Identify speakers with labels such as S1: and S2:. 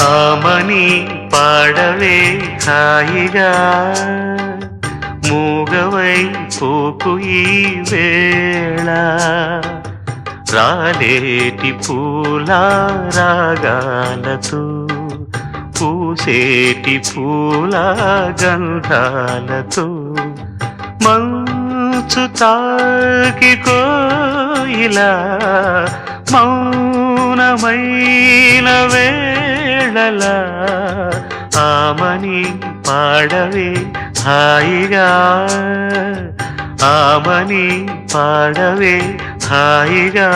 S1: ఆమని పాడవే హాయిగా మూగవై పోకు ఈ వేళ రాలేటి పూల రాగాలతో పూసేటి పూల గంధాలతో మంచు తాకి కోయిలా మౌనమైన వేళలా ఆమని పాడవే హాయిగా ఆమని పాడవే హాయిగా